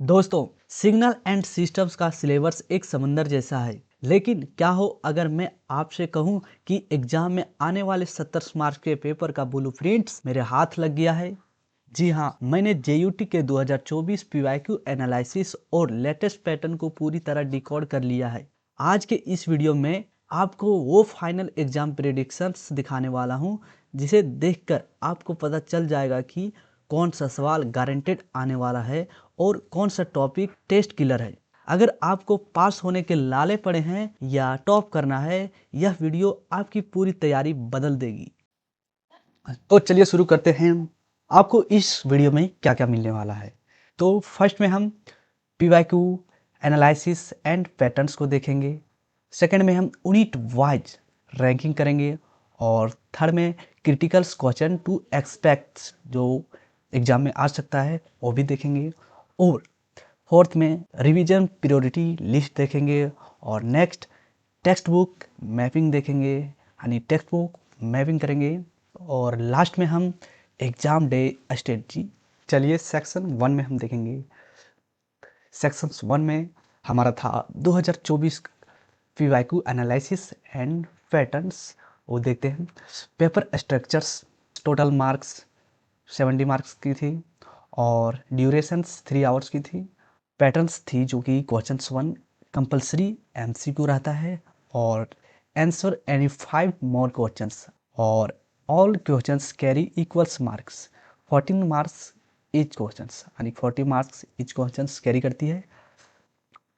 दोस्तों, signal and systems का syllabus एक समंदर जैसा है। लेकिन क्या हो अगर मैं आपसे कहूं कि एग्जाम में आने वाले 70 मार्क्स के पेपर का ब्लूप्रिंट्स मेरे हाथ लग गया है। जी हाँ, मैंने जेयूटी के 2024 पीवाईक्यू एनालिसिस और लेटेस्ट पैटर्न को पूरी तरह डिकोड कर लिया है। आज के इस वीडियो में आपको वो फाइनल एग्जाम प्रेडिक्शंस दिखाने वाला हूँ जिसे देखकर आपको पता चल जाएगा कि कौन सा सवाल गारंटेड आने वाला है और कौन सा टॉपिक टेस्ट किलर है। अगर आपको पास होने के लाले पड़े हैं या टॉप करना है, यह वीडियो आपकी पूरी तैयारी बदल देगी। तो चलिए शुरू करते हैं। आपको इस वीडियो में क्या क्या मिलने वाला है। तो फर्स्ट में हम पीवाईक्यू एनालिसिस एंड पैटर्न्स को देखेंगे। सेकंड में हम यूनिट वाइज रैंकिंग करेंगे। और थर्ड में क्रिटिकल क्वेश्चन टू एक्सपेक्ट जो एग्जाम में आ सकता है वो भी देखेंगे। और फोर्थ में रिवीजन प्रायोरिटी लिस्ट देखेंगे। और नेक्स्ट टेक्स्ट बुक मैपिंग देखेंगे, यानी टेक्स्ट बुक मैपिंग करेंगे। और लास्ट में हम एग्जाम डे स्ट्रेटजी। चलिए सेक्शन 1 में हम देखेंगे। सेक्शन 1 में हमारा था 2024 पीवाईक्यू एनालिसिस एंड पैटर्न्स। वो देखते हैं। Paper structures, total marks 70 marks की थी और ड्यूरेशंस 3 आवर्स की थी। पैटर्न्स थी जो कि क्वेश्चंस 1 कंपलसरी एमसीक्यू रहता है और आंसर एनी 5 मोर क्वेश्चंस और all questions carry equals marks 14 marks each questions, यानी 40 मार्क्स ईच क्वेश्चंस कैरी करती है।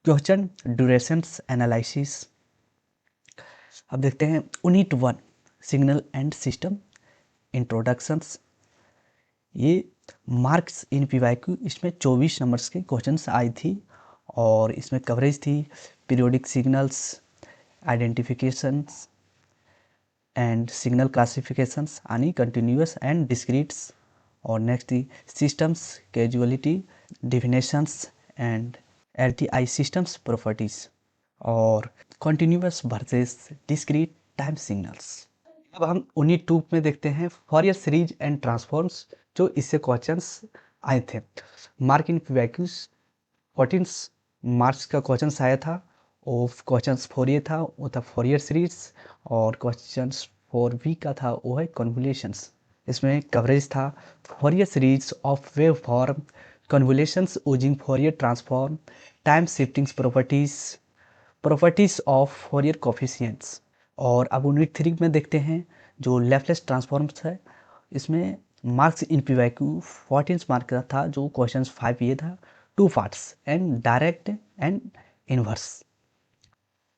Question durations analysis. अब देखते हैं unit 1 signal and system introductions. ये मार्क्स इन पीवाईक्यू, इसमें 24 नंबर्स के क्वेश्चंस आई थी और इसमें कवरेज थी periodic signals, identifications and signal classifications, यानी कंटिन्यूअस एंड डिस्क्रीट्स। और नेक्स्ट थी systems causality, definitions and LTI systems properties. और continuous versus discrete time signals. अब हम यूनिट 2 में देखते हैं फॉरियर सीरीज एंड ट्रांसफॉर्म्स, जो इससे क्वेश्चंस आए थे। मार्क इन पीवाईक्यूज 14 मार्क्स का क्वेश्चंस आया था और क्वेश्चंस 4 ये था, वो था फॉरियर सीरीज। और क्वेश्चंस 4 का था वो है कन्वोल्यूशंस। इसमें कवरेज था फॉरियर series of wave form, convolutions using फॉरियर transform, time shifting properties of फॉरियर coefficients. और अब यूनिट 3 में देखते हैं जो लैप्लेस ट्रांसफॉर्म्स है। इसमें मार्क्स इन पीवाईक्यू 14 मार्क का था, जो क्वेश्चंस 5 ये था, 2 parts and direct and inverse.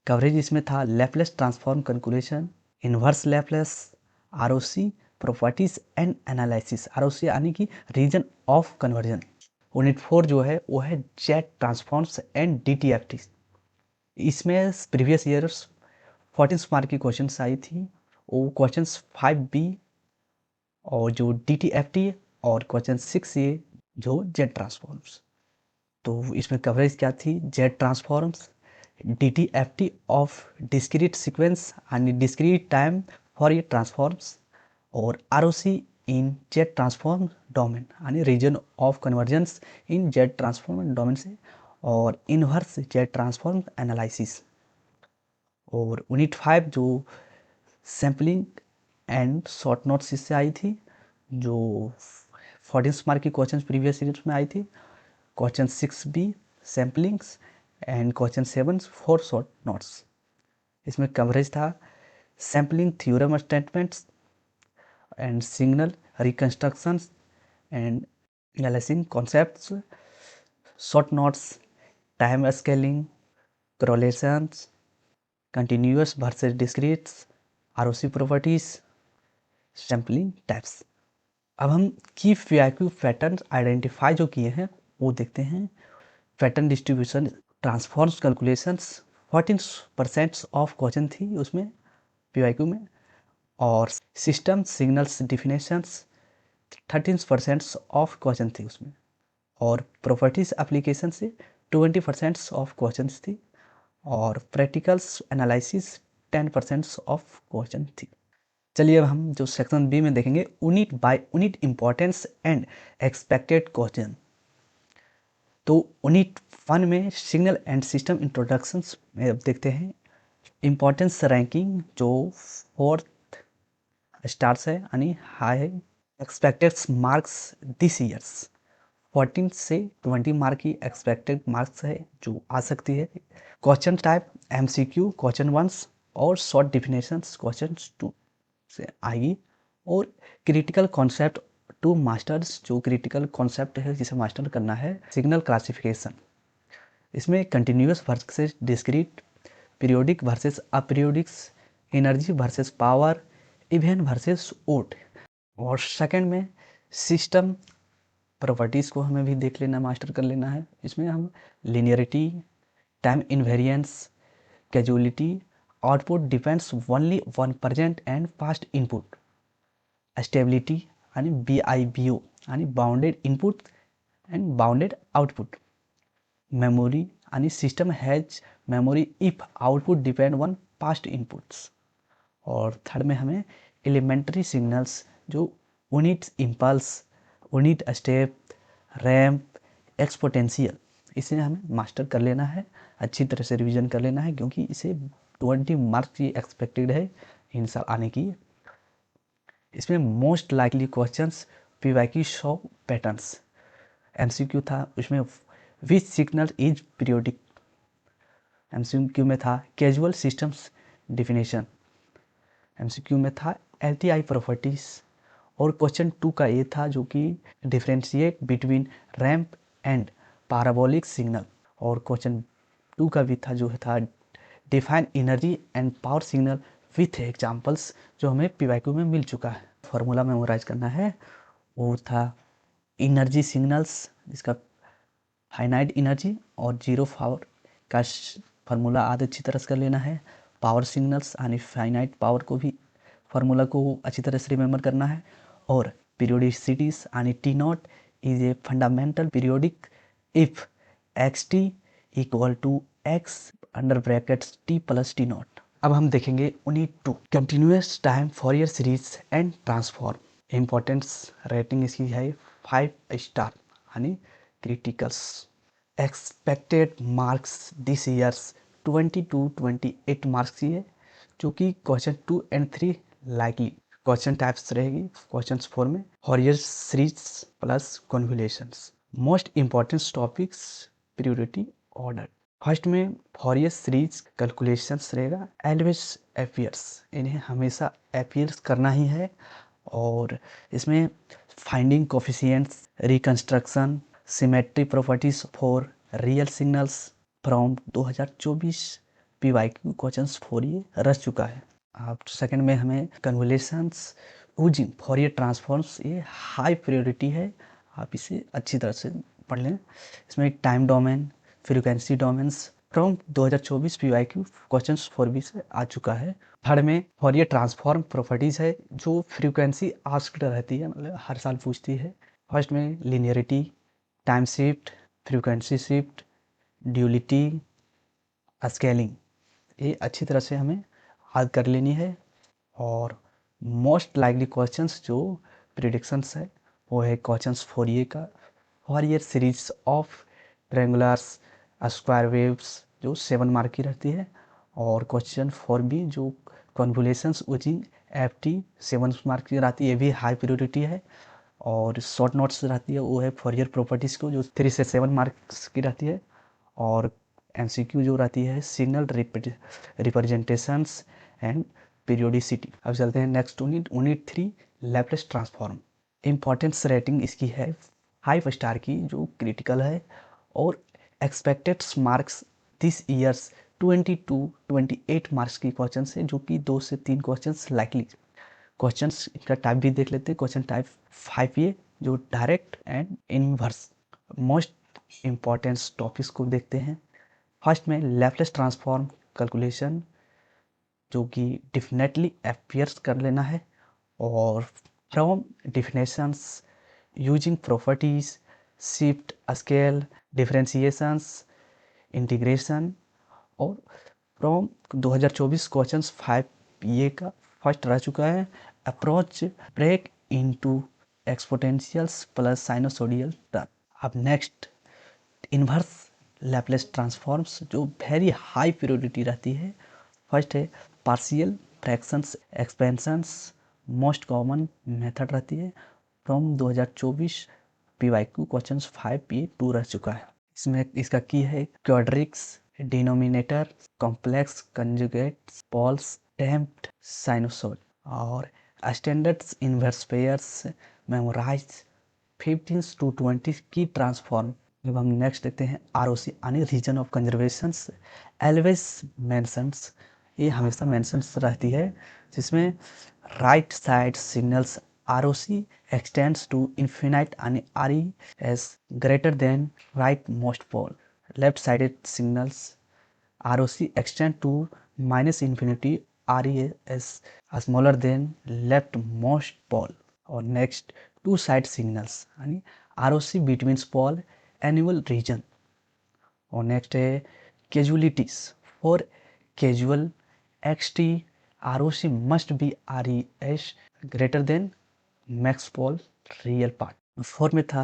Coverage इसमें था Laplace transform calculation, inverse Laplace, ROC properties and analysis, ROC यानी कि रीजन ऑफ कन्वर्जन। यूनिट 4 जो है वो है जेट ट्रांसफॉर्म्स एंड डीटीएफटी। इसमें प्रीवियस ईयर्स 14 मार्क की क्वेश्चंस आई थी, वो क्वेश्चंस 5B और जो DTFT और क्वेश्चन 6 ये जो जेट ट्रांसफॉर्म्स। तो इसमें कवरेज क्या थी, Z transforms, DTFT of discrete sequence यानी discrete time Fourier transforms, और ROC in Z transform domain यानी region of convergence in Z transform domain से, और इनवर्स जेट ट्रांसफॉर्म एनालिसिस। और यूनिट 5 जो सैम्पलिंग एंड शॉर्ट नोट्स इससे आई थी, जो 14 मार्क की क्वेश्चन प्रीवियस सीरीज में आई थी। Question 6B samplings and question 7 4 short notes. इसमें कवरेज था sampling theorem statements and signal reconstructions and analysing concepts, short notes, time scaling, correlations, continuous versus discrete, ROC properties, sampling types. अब हम की PYQ pattern identify जो किए हैं वो देखते हैं। Pattern distribution transforms calculations 14% of question थी उसमें पीवाईक्यू में। और system signals definitions 13% of question थी उसमें। और प्रॉपर्टीज एप्लीकेशन से 20% ऑफ क्वेश्चन थी। और प्रैक्टिकल्स एनालिसिस 10% ऑफ क्वेश्चन थी। चलिए अब हम जो सेक्शन B में देखेंगे unit by unit importance and expected question. तो यूनिट 1 में सिग्नल एंड सिस्टम इंट्रोडक्शंस में अब देखते हैं इम्पोर्टेंस रैंकिंग जो 4th स्टार्स है यानी high expected marks this years 14 से 20 मार्क की एक्सपेक्टेड मार्क्स है जो आ सकती है। क्वेश्चन टाइप एमसीक्यू क्वेश्चन 1 और शॉर्ट डिफिनेशंस क्वेश्चन 2 से आएगी। और क्रिटिकल कॉन्सेप्ट टू मास्टर्स जो क्रिटिकल कॉन्सेप्ट है जिसे मास्टर करना है सिग्नल क्लासिफिकेशन। इसमें continuous versus discrete, periodic versus aperiodics, energy versus power, event versus odd. और सेकंड में सिस्टम प्रॉपर्टीज़ को हमें भी देख लेना, मास्टर कर लेना है। इसमें हम linearity, time invariance, causality, output depends only on present and past input, stability यानी BIBO यानी bounded input and bounded output, memory यानी system has memory if output depend on past inputs. और थर्ड में हमें एलिमेंट्री सिग्नल्स जो unit impulse, unit step, ramp, exponential, इसे हमें master कर लेना है, अच्छी तरह से रिवीजन कर लेना है क्योंकि इसे 20 मार्क्स की एक्सपेक्टेड है इन साल आने की। इसमें most likely questions PYQ show patterns, MCQ था उसमें विच सिग्नल इज पीरियोडिक, एमसीक्यू में था कैजुअल सिस्टम्स डिफिनेशन, एमसीक्यू में था एलटीआई प्रॉपर्टीज। और क्वेश्चन 2 का ये था जो कि differentiate between ramp and parabolic signal. और क्वेश्चन 2 का भी था जो था define energy and power signal with examples, जो हमें पीवाईक्यू में मिल चुका है। फार्मूला मेमोराइज करना है, वो था एनर्जी सिग्नल्स जिसका फाइनाइट एनर्जी और जीरो पावर का फार्मूला आज अच्छी तरह से कर लेना है। पावर सिग्नल्स यानी फाइनाइट पावर को भी फार्मूला को अच्छी तरह से रिमेंबर करना है। और पीरियोडिसिटीज यानी T naught is a fundamental periodic if X T equal to X under brackets T plus T naught. अब हम देखेंगे unit 2 continuous time Fourier series and transform. Importance rating इसकी है 5 स्टार यानी criticals. Expected marks this years 22-28 marks की है जो कि question 2 and 3 likely question types रहेगी। क्वेश्चन 4 में Fourier series plus convolutions. Most important topics priority order. First में फॉरियर सीरीज कैलकुलेशंस रहेगा, एलवेज अपीयर्स, इन्हें हमेशा अपीयर्स करना ही है। और इसमें finding coefficients, reconstruction, symmetry properties for real signals from 2024 PYQ questions 4 ये रच चुका है। अब सेकंड में हमें कन्वोल्यूशंस यूजिंग फॉरियर ट्रांसफॉर्म्स, ये हाई प्रायोरिटी है, आप इसे अच्छी तरह से पढ़ लें। इसमें time domain, frequency domains from 2024 PYQ questions 4B से आ चुका है। थर्ड में फॉरियर ट्रांसफॉर्म प्रॉपर्टीज है जो फ्रीक्वेंसी आस्क्ड रहती है, मतलब हर साल पूछती है। फर्स्ट में linearity, time shift, frequency shift, duality, scaling, ये अच्छी तरह से हमें याद कर लेनी है। और मोस्ट लाइकली क्वेश्चंस जो प्रिडिक्शंस है वो है क्वेश्चंस 4A का Fourier series of triangulars square waves जो 7 मार्क की रहती है। और क्वेश्चन 4B जो कन्वोल्यूशंस यूजिंग FT 7 मार्क की रहती है, ये भी हाई प्रायोरिटी है। और शॉर्ट नोट्स रहती है वो है फॉरियर प्रॉपर्टीज़ को जो 3 से 7 मार्क्स की रहती है। और MCQ जो रहती है सिग्नल रिप्रेजेंटेशंस एंड पीरियोडिसिटी। अब चलते हैं next unit, unit 3 Laplace transform. Importance rating इसकी है 5 स्टार की जो क्रिटिकल है। और expected marks this years 22-28 marks की क्वेश्चन है जो कि 2 से 3 क्वेश्चन लाइकली। क्वेश्चंस का टाइप भी देख लेते हैं। क्वेश्चन टाइप 5A जो direct and inverse. Most important topics को देखते हैं। फर्स्ट में लैप्लेस ट्रांसफॉर्म कैलकुलेशन जो कि डेफिनेटली अपीयर्स कर लेना है। और from definitions using properties, shift, scale, differentiations, integration. और फ्रॉम 2024 क्वेश्चंस 5A का फर्स्ट रह चुका है approach break into exponentials plus sinusoidal term. अब नेक्स्ट इन्वर्स लैपलेस ट्रांसफॉर्म्स जो वेरी हाई प्रायोरिटी रहती है। फर्स्ट है partial fractions expansions, most common method रहती है। फ्रॉम 2024 PYQ क्वेश्चन 5P2 रह चुका है। इसमें इसका की है quadrics, denominator, complex conjugates, poles, tempt, sinusoid और standards inverse pairs, memorise 15 to 20 की ट्रांसफॉर्म। जब हम नेक्स्ट देखते हैं ROC यानी region of conservations always mentions, ये हमेशा मेंशंस रहती है, जिसमें right side signals ROC extends to infinite and RE is greater than rightmost pole. Left-sided signals ROC extend to minus infinity, RE is smaller than leftmost pole. और next two side signals यानी ROC between pole annual region। और next है casualties for casual XT ROC must be RES greater than max pole real part. Four में था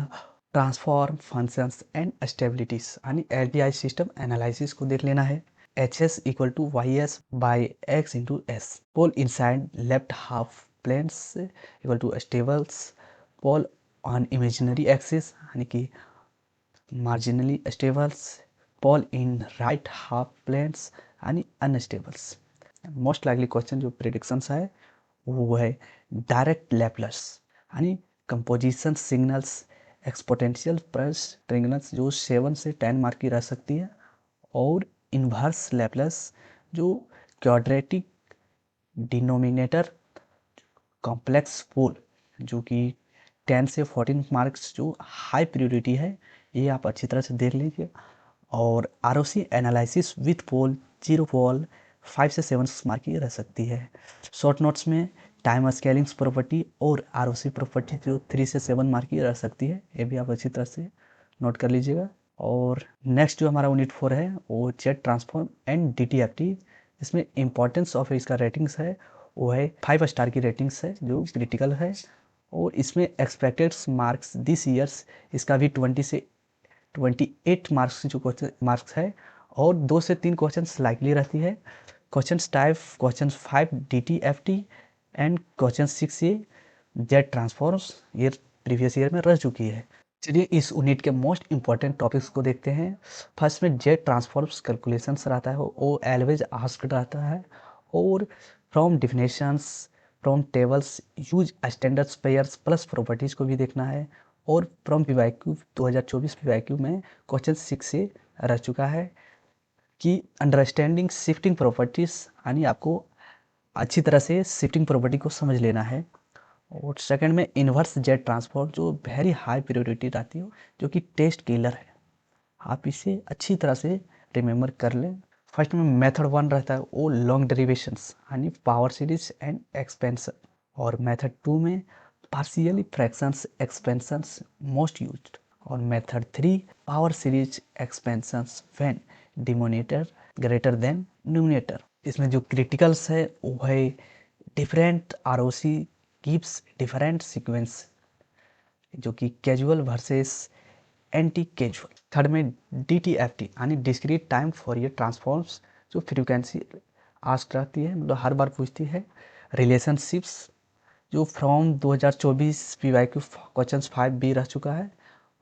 transform functions and stabilities यानी LTI system analysis को देख लेना है। HS equal to YS by X into S, pole inside left half planes equal to stables, pole on imaginary axis यानी कि marginally stables, pole in right half planes यानी unstables। Most likely question जो predictions है वो है direct Laplace यानी composition signals exponential plus ट्रिंगल्स जो 7 से 10 मार्क की रह सकती है, और इन्वर्स लैपलेस जो क्वाड्रेटिक डिनोमिनेटर कॉम्प्लेक्स पोल जो कि 10 से 14 मार्क्स जो हाई प्रायोरिटी है, ये आप अच्छी तरह से देख लीजिए। और ROC एनालिसिस विथ पोल 0 पोल 5 से 7 मार्क की रह सकती है। शॉर्ट नोट्स में टाइम स्केलिंग्स प्रॉपर्टी और ROC प्रॉपर्टी जो 3 से 7 मार्क की रह सकती है, ये भी आप अच्छी तरह से नोट कर लीजिएगा। और नेक्स्ट जो हमारा यूनिट 4 है वो जेट ट्रांसफॉर्म एंड DTFT। इसमें इम्पोर्टेंस ऑफ इसका रेटिंग्स है वो है 5 स्टार की रेटिंग्स है जो क्रिटिकल है। और इसमें एक्सपेक्टेड मार्क्स दिस ईयर्स इसका भी 20 से 28 मार्क्स जो क्वेश्चन मार्क्स है, और 2 से 3 क्वेश्चन लाइकली रहती है। Question type question 5 DTFT and question 6 ये जेट ट्रांसफॉर्म्स ये प्रीवियस ईयर में रह चुकी है। चलिए इस यूनिट के मोस्ट इंपॉर्टेंट टॉपिक्स को देखते हैं। फर्स्ट में जेट ट्रांसफॉर्म्स कैलकुलेशंस रहता है, वो एलवेज आस्क्ड रहता है, और from definitions from tables use standards pairs plus properties को भी देखना है। और फ्रॉम PYQ 2024 PYQ में क्वेश्चन 6 से रह चुका है कि अंडरस्टैंडिंग शिफ्टिंग प्रॉपर्टीज़ यानी आपको अच्छी तरह से शिफ्टिंग प्रॉपर्टी को समझ लेना है। और सेकंड में इन्वर्स जेट ट्रांसफॉर्म जो वेरी हाई प्रायोरिटी रहती है, जो कि टेस्ट किलर है, आप इसे अच्छी तरह से रिमेंबर कर लें। फर्स्ट में मेथड 1 रहता है वो लॉन्ग डेरिवेशंस यानी पावर सीरीज एंड एक्सपेंशन, और मेथड 2 में partially fractions expansions most used, और method 3 power series expansions when denominator greater than numerator. इसमें जो क्रिटिकल्स है वो है different ROC gives different sequence जो कि causal versus anti causal. Third में DTFT यानी डिस्क्रीट टाइम फॉरियर ट्रांसफॉर्म्स जो फ्रीक्वेंसी आस्क रहती है, मतलब हर बार पूछती है। रिलेशनशिप्स जो फ्रॉम 2024 PYQ क्वेश्चन 5B रह चुका है।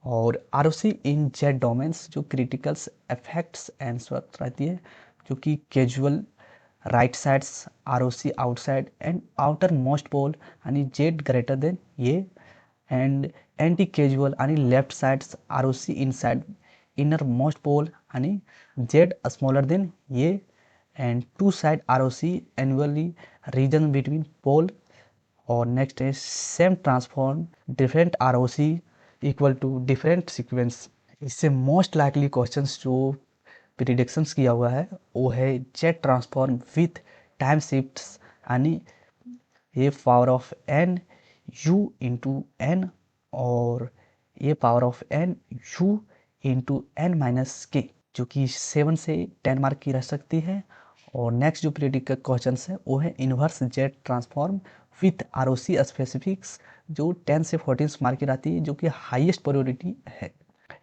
और ROC इन जेट डोमेन्स जो क्रिटिकल्स इफेक्ट्स आंसर रहती है, जो कि causal right sides ROC outside and outer most pole यानी जेड ग्रेटर देन ये, एंड एंटी कैजुअल यानी left sides ROC inside inner most pole यानी जेड स्मॉलर देन ये, and two side ROC annually region between pole. और next है same transform different ROC equal to different sequence. इससे most likely questions जो predictions किया हुआ है वो है Z transform with time shifts यानी ये power of n u into n, और ये power of n u into n minus K, जो कि 7 से 10 मार्क की रह सकती है। और नेक्स्ट जो प्रिडिक्ट क्वेश्चन है वो है inverse jet transform with ROC specifics जो 10 से 14 मार्क की रहती है, जो कि हाईएस्ट प्रायोरिटी है।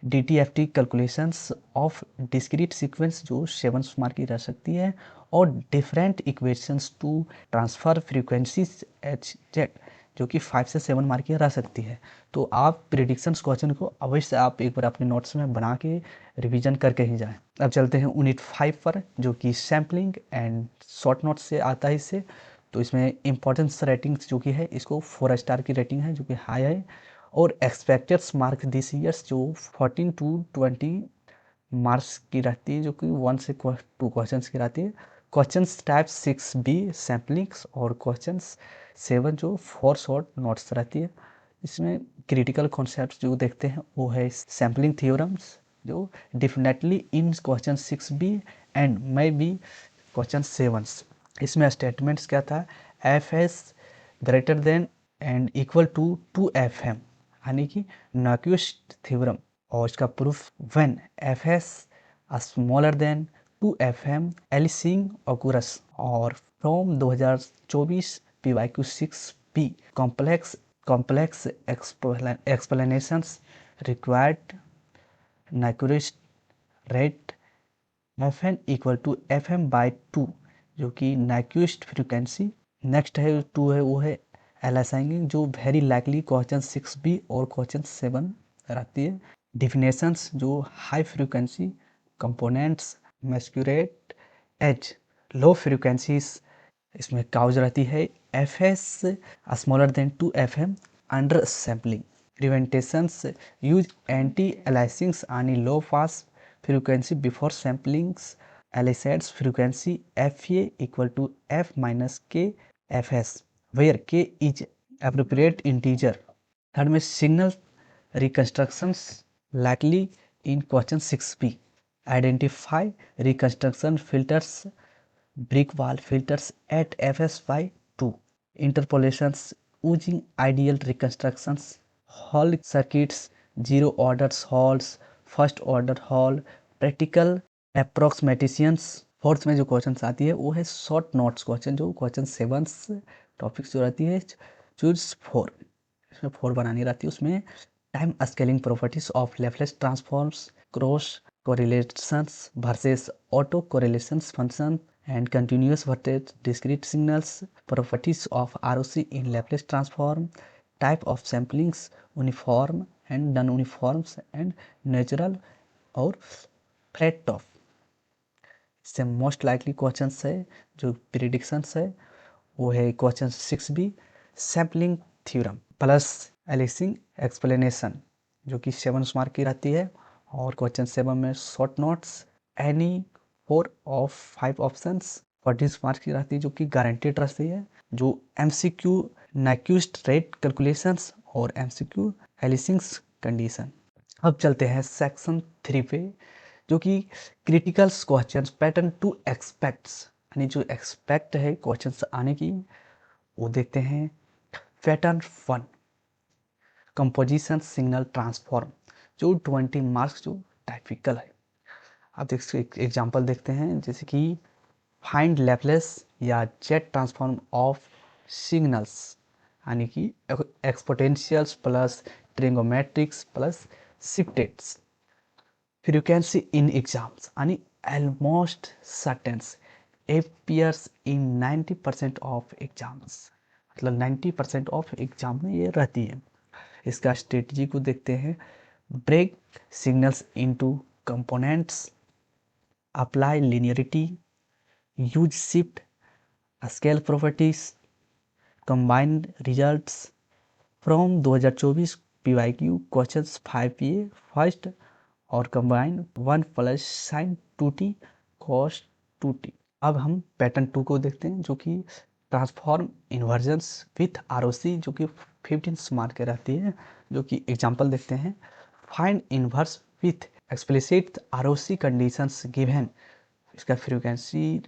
DTFT calculations of discrete sequence जो 7 मार्क की रह सकती है, और different equations to transfer frequencies H Z जो कि 5 से 7 मार्क की रह सकती है। तो आप प्रिडिक्शंस क्वेश्चन को अवश्य आप एक बार अपने नोट्स में बना के रिवीजन करके ही जाएं। अब चलते हैं यूनिट 5 पर, जो कि सैम्पलिंग एंड शॉर्ट नोट्स से आता है इससे। तो इसमें इंपॉर्टेंस रेटिंग्स जो कि है, इसको 4 स्टार की रेटिंग है जो कि हाई है, और एक्सपेक्टेड मार्क दिस ईयर्स जो 14 टू 20 मार्क्स की रहती है, जो कि 1 से 2 क्वेश्चंस की रहती है। क्वेश्चंस टाइप 6B सैम्पलिंग्स, और क्वेश्चंस 7 जो 4 शॉर्ट नोट्स रहती है। इसमें क्रिटिकल कॉन्सेप्ट्स जो देखते हैं वो है सैम्पलिंग थ्योरम्स, जो definitely in question 6B and may be question 7। इसमें स्टेटमेंट्स क्या था, FS greater than and equal to 2FM, यानी कि नाक्विस्ट थ्योरम, और इसका proof when FS smaller than 2FM aliasing occurs, और from 2024 PYQ 6B complex explanations required Nyquist rate FN equal to FM by 2, जो कि नाक्विस्ट frequency. Next है 2 है, वो है एलाइसिंग, जो वेरी लाइकली क्वेश्चन 6B और क्वेश्चन 7 रहती है। डिफिनेशंस जो high frequency components masquerade as low frequencies, इसमें काउज रहती है FS smaller than 2FM under sampling. Preventions use anti aliasings यानी low pass frequency before samplings elicites frequency FA equal to F minus K FS, where K is appropriate integer. Third में signal reconstructions likely in question 6B. Identify reconstruction filters, brick wall filters at FS by 2. Interpolations using ideal reconstructions, Hall circuits, zero order halls, first order hall, practical approximations. Fourth में जो question आती है वो है short notes question, जो question 7 topics जो रहती है चूज 4, इसमें 4 बनानी रहती है। उसमें time scaling properties of Laplace transforms, cross correlations versus auto correlations function, and continuous versus discrete signals, properties of ROC in Laplace transform, type of samplings, uniform and non uniforms, and natural और flat off. इससे most likely questions है जो predictions है वो है question 6B sampling theorem plus aliasing explanation, जो कि 7 mark की रहती है, और क्वेश्चन 7 में short notes any 4 of 5 options 40 marks की रहती है, जो कि गारंटेड रहती है। जो MCQ नाक्विस्ट रेट कैलकुलेशंस और MCQ एलिसिंग्स कंडीशन। अब चलते हैं सेक्शन 3 पे, जो कि critical question pattern to expects, यानी जो एक्सपेक्ट है क्वेश्चन आने की वो देखते हैं। पैटर्न 1 कंपोजिशन सिग्नल ट्रांसफॉर्म, जो 20 मार्क्स जो टाइपिकल है। अब देखिए एग्जांपल देखते हैं, जैसे कि फाइंड लैप्लेस या जेट ट्रांसफॉर्म ऑफ सिग्नल्स, यानी कि exponentials plus trigonometrics plus shifteds. Frequency in exams, यानी almost certains appears in 90% of exams, मतलब 90% ऑफ एग्जाम में ये रहती है। इसका स्ट्रेटजी को देखते हैं। Break signals into components, apply linearity, use shift scale properties, combined results. From 2024 PYQ questions 5A first, और combine 1 plus sine 2t cos 2t। अब हम पैटर्न 2 को देखते हैं, जो कि ट्रांसफॉर्म इन्वर्जन्स विथ ROC, जो कि 15 मार्क के रहती है। जो कि एग्जांपल देखते हैं। Find inverse with explicit ROC conditions given, इसका frequency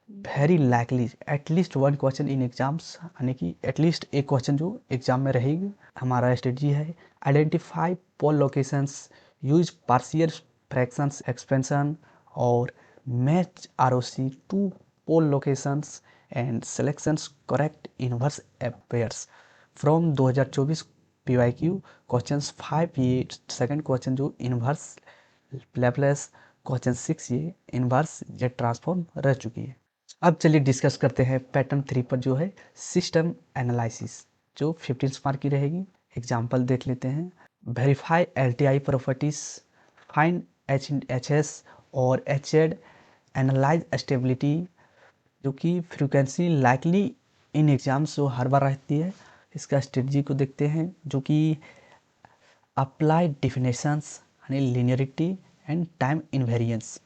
very likely at least 1 question in exams, यानी कि एटलीस्ट एक क्वेश्चन जो एग्जाम में रहेगी। हमारा स्ट्रेटजी है identify pole locations, use partial fractions expansion, और match ROC to pole locations and selections correct inverse appears. From 2024 PYQ questions 5 ये सेकंड क्वेश्चन जो इन्वर्स लैपलेस क्वेश्चन 6 ये इन्वर्स जेट ट्रांसफॉर्म रह चुकी है। अब चलिए डिस्कस करते हैं पैटर्न 3 पर जो है सिस्टम एनालिसिस, जो 15 मार्क की रहेगी। एग्जाम्पल देख लेते हैं। Verify LTI properties, find HS और HZ, एनालाइज स्टेबिलिटी, जो कि फ्रीक्वेंसी लाइकली इन एग्जाम्स जो हर बार रहती है। इसका स्ट्रेटजी को देखते हैं, जो कि अप्लाई डिफिनेशंस यानी linearity and time invariance,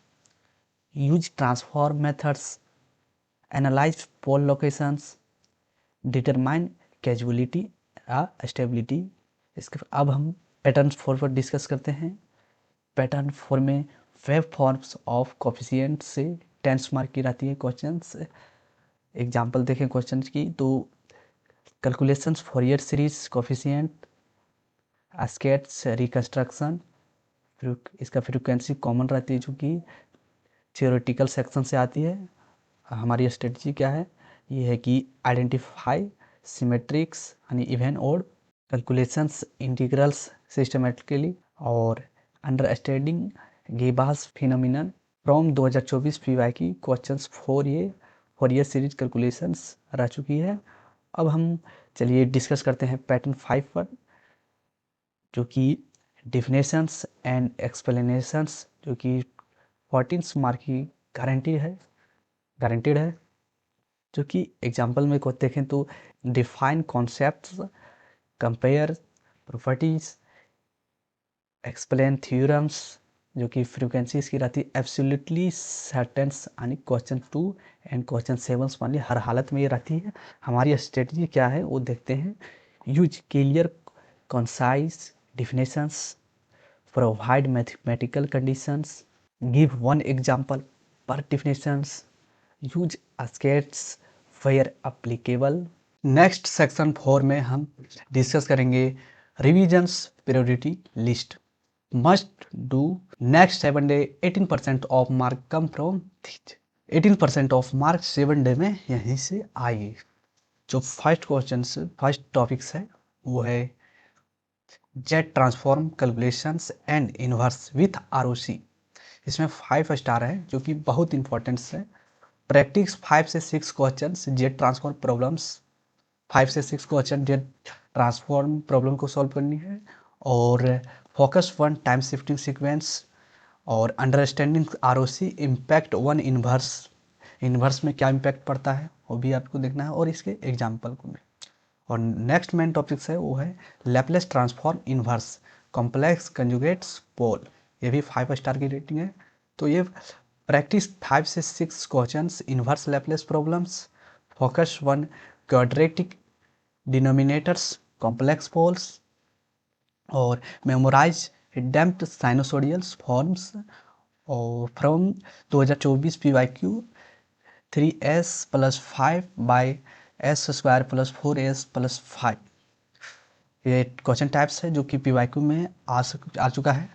use transform methods, analyse pole locations, determine causality या स्टेबिलिटी। इसके अब हम पैटर्न 4 पर डिस्कस करते हैं। पैटर्न 4 में वेब फॉर्म्स ऑफ कोफिशिएंट से 10 मार्क की रहती है क्वेश्चंस। एग्जांपल देखें क्वेश्चंस की, तो calculations फॉरियर series coefficient, skates reconstruction, इसका फ्रीक्वेंसी कॉमन रहती है जो कि थियोरेटिकल सेक्शन से आती है। हमारी स्ट्रेटजी क्या है, ये है कि आइडेंटिफाई सिमेट्रिक्स यानी even odd, calculations integrals systematically, और understanding Gibbs phenomenon. From 2024 PY की क्वेश्चंस 4 ये फॉरियर सीरीज कैलकुलेशंस रह चुकी है। अब हम चलिए डिस्कस करते हैं पैटर्न 5 पर, जो कि डिफिनेशंस एंड एक्सप्लेनेशंस, जो कि 14 मार्क की गारंटीड है। जो कि एग्जाम्पल में को देखें तो define concepts, compare properties, explain theorems, जो कि फ्रीक्वेंसी इसकी रहती है एब्सोल्युटली सर्टेंस यानी क्वेश्चन 2 एंड क्वेश्चन 7 वाली हर हालत में ये रहती है। हमारी स्ट्रेटजी क्या है वो देखते हैं। Use clear concise definitions, provide mathematical conditions, give one example per definitions, use askeets where applicable। Next section 4 में हम डिस्कस करेंगे revisions priority list. Must do next 7 day 18% of mark come from 18% of mark 7 day में यहीं से आएगी। जो first topics है वो है Z transform calculations and inverse with ROC। इसमें 5 स्टार है जो कि बहुत इंपॉर्टेंट है। प्रैक्टिस 5 से 6 क्वेश्चन जेट ट्रांसफॉर्म प्रॉब्लम्स, 5 से 6 क्वेश्चन जेट ट्रांसफॉर्म प्रॉब्लम को सॉल्व करनी है। और फोकस 1 टाइम शिफ्टिंग सीक्वेंस, और अंडरस्टैंडिंग ROC इम्पैक्ट 1 इन्वर्स में क्या इम्पैक्ट पड़ता है वो भी आपको देखना है, और इसके एग्जाम्पल को भी। और नेक्स्ट मेन टॉपिक्स है वो है Laplace transform inverse complex conjugates pole. ये भी 5 स्टार की रेटिंग है। तो ये प्रैक्टिस 5 से 6 questions inverse Laplace problems, focus 1 quadratic denominators complex poles, और मेमोराइज डैम्प्ड साइनोसोडियल्स फॉर्म्स। और from 2024 PYQ 3S + 5 by S² + 4S + 5। ये क्वेश्चन टाइप्स है जो कि PYQ में आ चुका है।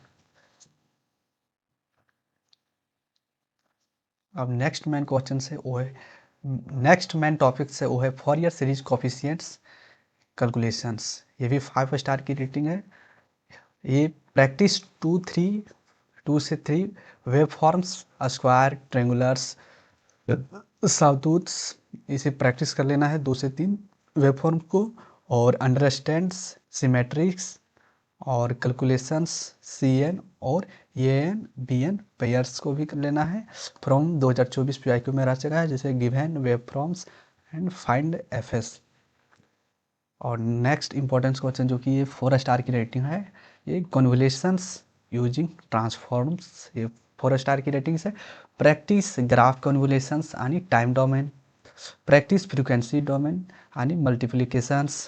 अब नेक्स्ट मेन क्वेश्चन है वो है, नेक्स्ट मेन टॉपिक है वो है फॉरियर सीरीज कोफिशिएंट्स कैलकुलेशंस। ये भी 5 स्टार की रेटिंग है। ये प्रैक्टिस 2 से 3 वेव फॉर्म्स, स्क्वायर, ट्रेंगुलर्स, साउथूथ्स, इसे प्रैक्टिस कर लेना है 2 से 3 वेव फॉर्म को। और अंडरस्टैंड्स सिमेट्रिक्स और कैलकुलेशंस CN और AN BN पेयर्स को भी कर लेना है। फ्रॉम 2024 PYQ में रह चुका है, जैसे given wave forms and find FS। और नेक्स्ट इंपॉर्टेंस क्वेश्चन जो कि ये 4 स्टार की रेटिंग है, ये कन्वोल्यूशंस यूजिंग ट्रांसफॉर्म्स, ये 4 स्टार की रेटिंग्स है। प्रैक्टिस ग्राफ कन्वोल्यूशंस यानी time domain, practice frequency domain यानी multiplications.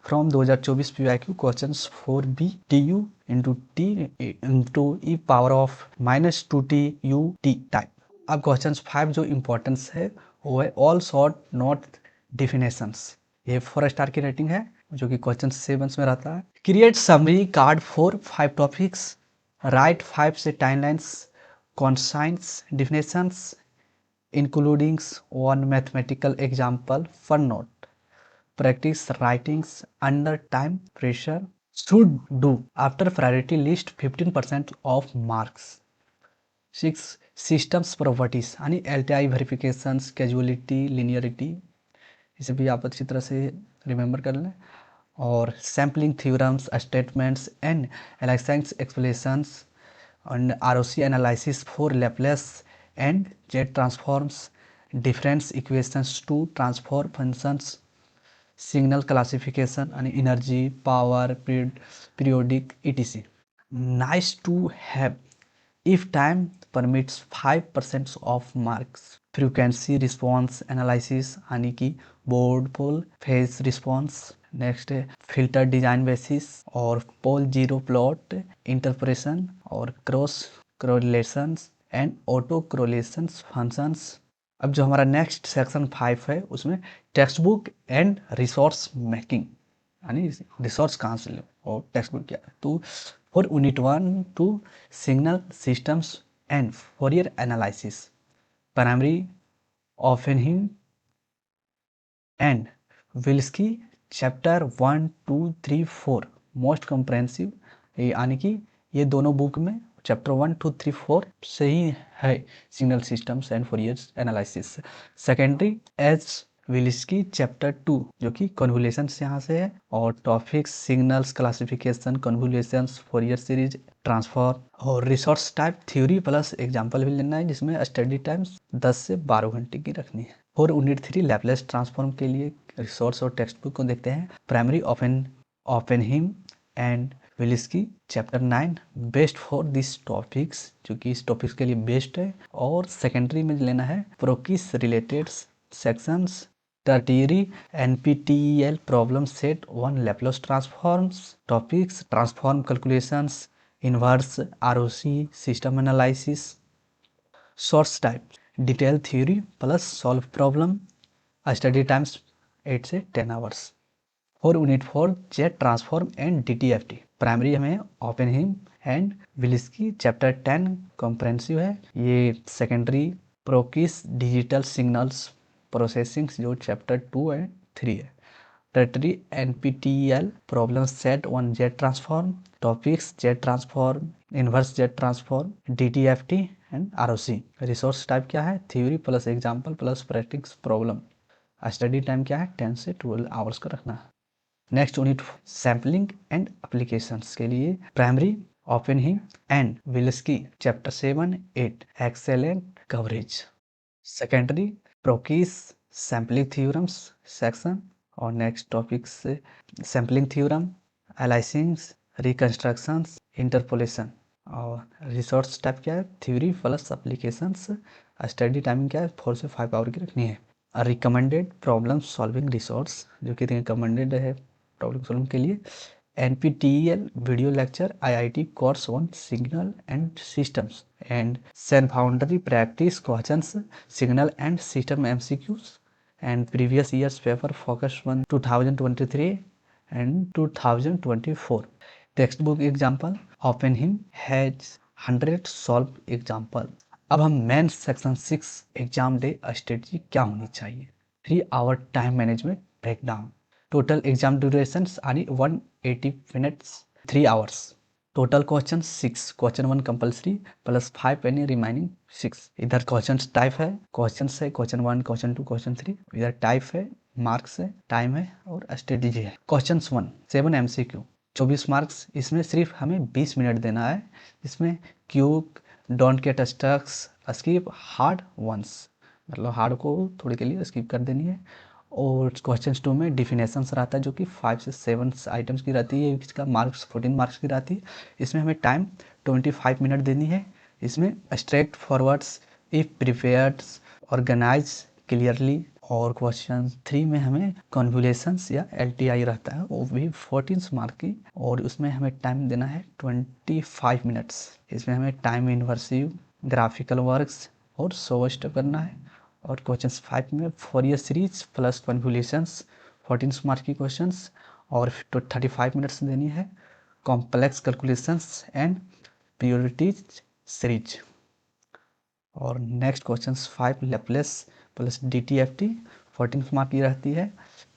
From 2024 PYQ questions 4B TU into T into E power of -2TU type. अब क्वेश्चन 5 जो इम्पोर्टेंस है वो है ऑल शॉर्ट नोट डिफिनेशंस। ये 4 स्टार की रेटिंग है जो कि क्वेश्चन 7 में रहता है। Create summary card for 5 topics, right 5 से 10 lines conscience definitions including 1 mathematical example for note. practice writings under time pressure, should do after priority list 15% of marks. 6 systems properties यानी LTI verifications, casuality, linearity, इसे भी आप अच्छी तरह से remember कर लें। और sampling theorems, statements and aliasing explanations and ROC analysis for Laplace and Z transforms, difference equations to transform functions, signal classification and energy, power, periodic, etc. Nice to have if time permits 5% of marks. Frequency response analysis यानी कि Bode pole phase response. Next है filter design basis और pole zero plot interpretation और cross correlations and auto correlations functions. अब जो हमारा next section 5 है उसमें textbook and resource making यानी रिसोर्स कहाँ से लो और टेक्स्ट बुक क्या है। तो for unit 1 to signal systems and Fourier analysis primary Oppenheim and Willsky chapter 1, 2, 3, 4 most comprehensive, यानी कि ये दोनों बुक में चैप्टर 1, 2, 3, 4 से ही है signal systems and Fourier analysis. Secondary as Willsky chapter 2 जो कि कन्वोल्यूशन यहाँ से है और topics signals classification, convolutions, Fourier series, transform और resource type theory plus example भी लेना है जिसमें स्टडी टाइम्स 10 से 12 घंटे की रखनी है। और यूनिट 3 लैपलेस ट्रांसफॉर्म के लिए रिसोर्स और टेक्स्ट बुक को देखते हैं। Primary Oppenheim and Willsky chapter 9 best for this topics जो कि इस टॉपिक्स के लिए बेस्ट है। और सेकेंडरी में लेना है Proakis related sections, tertiary NPTEL problem set 1 Laplace transforms topics, transform calculations, inverse, ROC, system analysis, source type, detail theory plus solve problem, study times 8 से 10 आवर्स। और unit 4 Z transform and DTFT primary हमें Oppenheim and Willsky chapter 10 comprehensive है। ये secondary Proakis digital signals processing जो chapter 2 है 3 है। Tertiary NPTEL problem set 1 Z transform topics, jet transform, inverse Z transform, DTFT and ROC। Resource type क्या है, theory plus example plus practice problem. Study time क्या है, 10 से 12 hours का रखना है। Next unit sampling and applications के लिए primary Oppenheim and Willsky chapter 7, 8 excellent coverage. Secondary Proakis sampling theorems section और next topics sampling theorem, aliasings, reconstructions, interpolation. और रिसोर्स टाइप क्या है, theory plus applications. Study timing क्या है, 4 से 5 our की रखनी है। रिकमेंडेड प्रॉब्लम सॉल्विंग रिसोर्स जो कि रिकमेंडेड है प्रॉब्लम सॉल्विंग के लिए। NPTEL video lecture IIT course 1 signal and systems and सेन foundry practice questions signal and system MCQs and previous years paper focus 1 2023 and 2024। Textbook example Oppenheim has 100 solve example. अब हम main section 6 exam day strategy क्या होनी चाहिए। 3 hour time management breakdown, total exam duration यानी 180 minutes, 3 hours. Total question 6, question 1 compulsory plus 5 any remaining 6। इधर question type है, question है question 1, question 2, question 3। इधर टाइप है, मार्क्स है, टाइम है और स्ट्रेटेजी है। Question 1 7 MCQ 24 marks. इसमें सिर्फ हमें 20 मिनट देना है। इसमें quick, don't get stucks, skip hard ones, मतलब हार्ड को थोड़ी के लिए स्किप कर देनी है। और क्वेश्चन 2 में डिफिनेशंस रहता है जो कि 5 से 7 आइटम्स की रहती है, इसका मार्क्स 14 मार्क्स की रहती है। इसमें हमें टाइम 25 मिनट देनी है। इसमें straight forwards, if prepared, organise clearly. और क्वेश्चन 3 में हमें कन्वोल्यूशंस या LTI रहता है, वो भी 14 मार्क की, और उसमें हमें टाइम देना है 25 मिनट्स। इसमें हमें टाइम इन्वर्सिव, ग्राफिकल वर्क्स और सो स्टेप करना है। और क्वेश्चन 5 में Fourier series plus convolutions 14 mark की क्वेश्चंस और 35 मिनट्स देनी है। Complex calculations and periodic series. और next question 5 Laplace plus DTFT 14 mark की रहती है।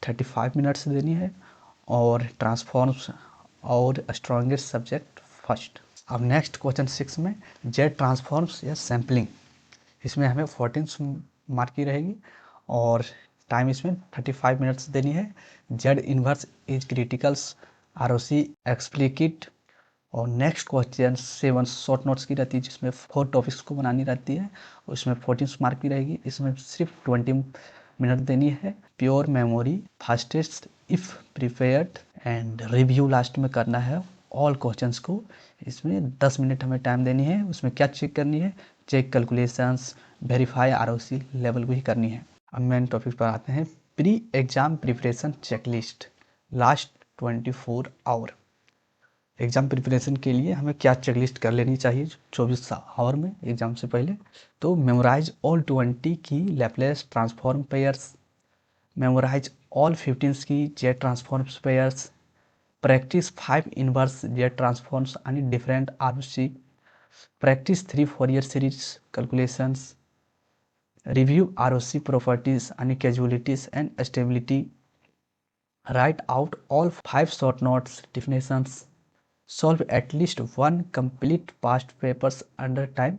35 मिनट्स देनी है, और ट्रांसफॉर्म्स और स्ट्रॉन्गेस्ट सब्जेक्ट फर्स्ट। अब नेक्स्ट क्वेश्चन 6 में जेड ट्रांसफॉर्म्स या सैम्पलिंग, इसमें हमें 14 मार्क की रहेगी और टाइम इसमें 35 मिनट्स देनी है। Z inverse is criticals R O C explicit. और नेक्स्ट क्वेश्चन 7 शॉर्ट नोट्स की रहती है, जिसमें 4 टॉपिक्स को बनानी रहती है, उसमें 14 मार्क की रहेगी। इसमें सिर्फ 20 मिनट देनी है। Pure memory fastest if prepared, and review last में करना है ऑल क्वेश्चंस को। इसमें 10 मिनट हमें टाइम देनी है। उसमें क्या चेक करनी है? Check calculations, verify ROC level को ही करनी है। अब मेन टॉपिक पर आते हैं। Pre exam preparation checklist last 24 hour. Exam preparation के लिए हमें क्या चेकलिस्ट कर लेनी चाहिए 24 आवर में एग्ज़ाम से पहले? तो मेमोराइज ऑल 20 की Laplace transform pairs, memorise all 15 की Z transform pairs, practice 5 inverse Z transforms आणि different ROC, practice 3 Fourier series calculations, review ROC properties आणि causalities and stability, write out all 5 short notes definitions, solve at least one complete past papers under time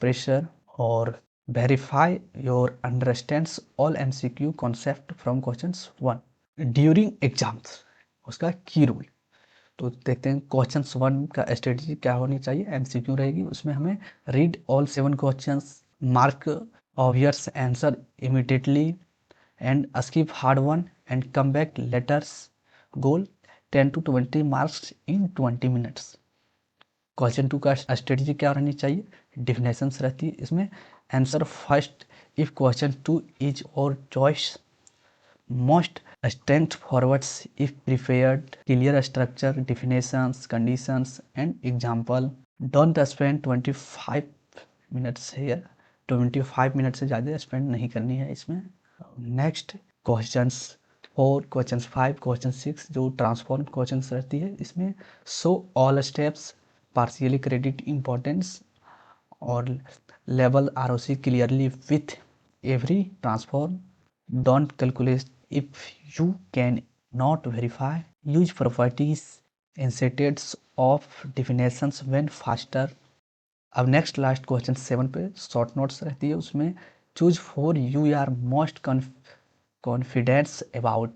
pressure, और verify your understands all MCQ concept from questions 1 during exams। उसका की rule तो देखते हैं। Questions 1 का strategy क्या होनी चाहिए? MCQ रहेगी, उसमें हमें read all 7 questions, mark obvious answer immediately and skip hard one and come back letters, goal 10 to 20 marks in 20 minutes. Question 2 का स्ट्रेटजी क्या रहनी चाहिए? डिफिनेशंस रहती है इसमें। Answer first if question 2 is our choice, most strength forwards if prepared, clear structure, definitions, conditions and example. Don't spend 25 minutes here, 25 minute से ज़्यादा spend नहीं करनी है इसमें। नेक्स्ट क्वेश्चंस 4, क्वेश्चन 5, क्वेश्चन 6 जो ट्रांसफॉर्म क्वेश्चंस रहती है इसमें show all steps, partially credit importance, और level ROC clearly with every transform, don't calculate if you can not verify, use properties instead of definitions when faster. अब next last question 7 पे short notes रहती है, उसमें choose four you are most confidence about,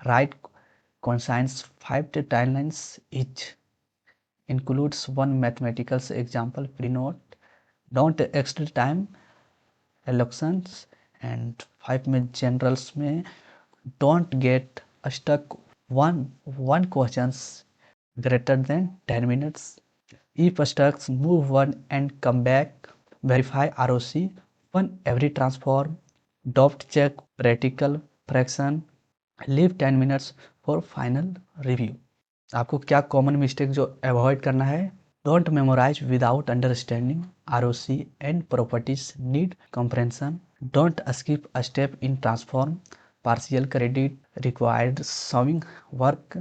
write conscience 5 to 10 lines each, includes one mathematical example pre-note, don't extra time allocations, and 5 में generals में don't get stuck one questions greater than 10 minutes, if stuck move one and come back, verify ROC one every transform, doubt check practical fraction, leave 10 minutes for final review. आपको क्या common mistake जो avoid करना है? Don't memorise without understanding ROC and properties need comprehension, don't skip a step in transform, partial credit required solving work,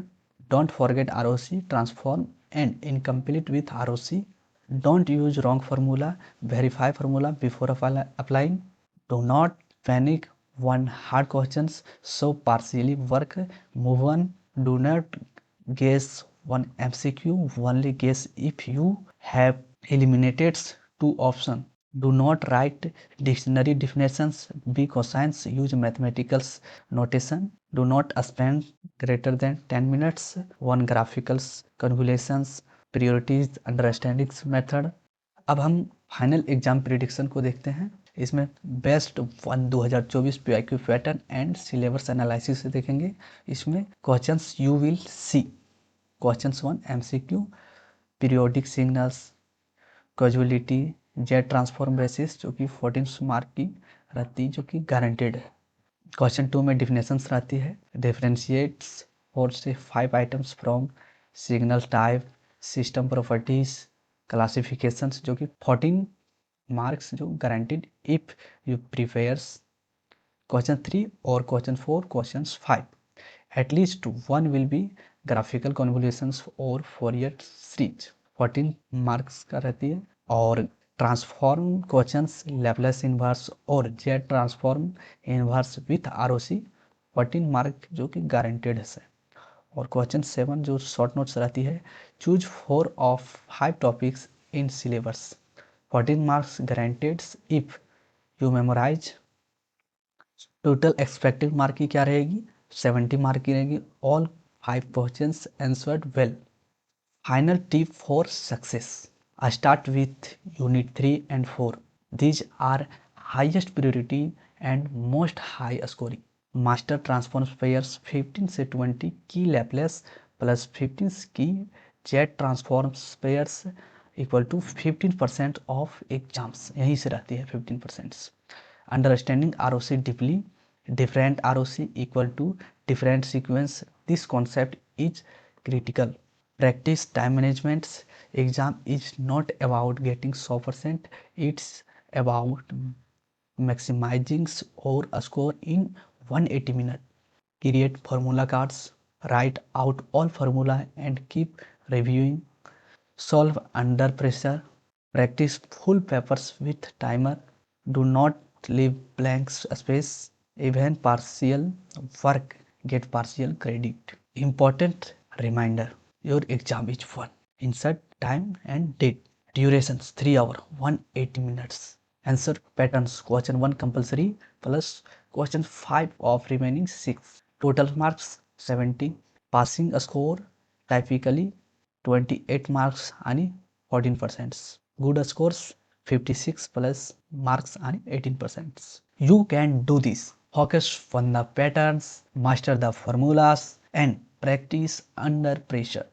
don't forget ROC transform and incomplete with ROC, don't use wrong formula, verify formula before applying, do not panic one hard questions so partially work, move on, do not guess one MCQ, only guess if you have eliminated 2 option, do not write dictionary definitions, be cautious, use mathematical notation, do not spend greater than 10 minutes one graphical calculations, priorities understanding method। अब हम final exam prediction को देखते हैं। इसमें best 1 2024 PIQ pattern and syllabus analysis से देखेंगे। इसमें questions you will see, questions 1 MCQ, periodic signals, casualty, Z transform basis जो कि 14 मार्क की रहती जो कि गारंटेड है। क्वेश्चन 2 में डिफिनेशंस रहती है, डिफरेंशिएट्स 4 से 5 items from signal type, system properties, classifications जो कि 14 मार्क्स जो guaranteed if you prepares. Question 3 और question 4, question 5 at least one will be graphical convolutions और फोरियर सीरीज, 14 मार्क्स का रहती है। और ट्रांसफॉर्म क्वेश्चंस लैपलेस इन्वर्स और Z transform inverse with ROC 14 mark जो कि गारंटेड है। और क्वेश्चन 7 जो शॉर्ट नोट्स रहती है, choose 4 of 5 topics in syllabus, 14 marks guaranteed if you memorise. Total expected mark की क्या रहेगी, 70 मार्क की रहेगी। All 5 questions answered well. Final tip for success, start with unit 3 and 4, these are highest priority and most high scoring. Master transform pairs 15 से 20 की Laplace plus 15 की Z transform pairs equal to 15% of exams, यहीं से रहती है 15%। Understanding ROC deeply, different ROC equal to different sequence, this concept is critical. Practice time management, exam is not about getting 100%, it's about maximizing or a score in 180 minutes. Create formula cards, write out all formula and keep reviewing. Solve under pressure, practice full papers with timer, do not leave blank space, even partial work get partial credit. Important reminder, your exam is fun. Insert time and date. Durations 3 hours 180 minutes. Answer patterns, question 1 compulsory plus question 5 of remaining 6. Total marks 70. Passing score typically 28 marks आणि 14%. Good scores 56 plus marks आणि 18%. You can do this. Focus on the patterns, master the formulas and practice under pressure.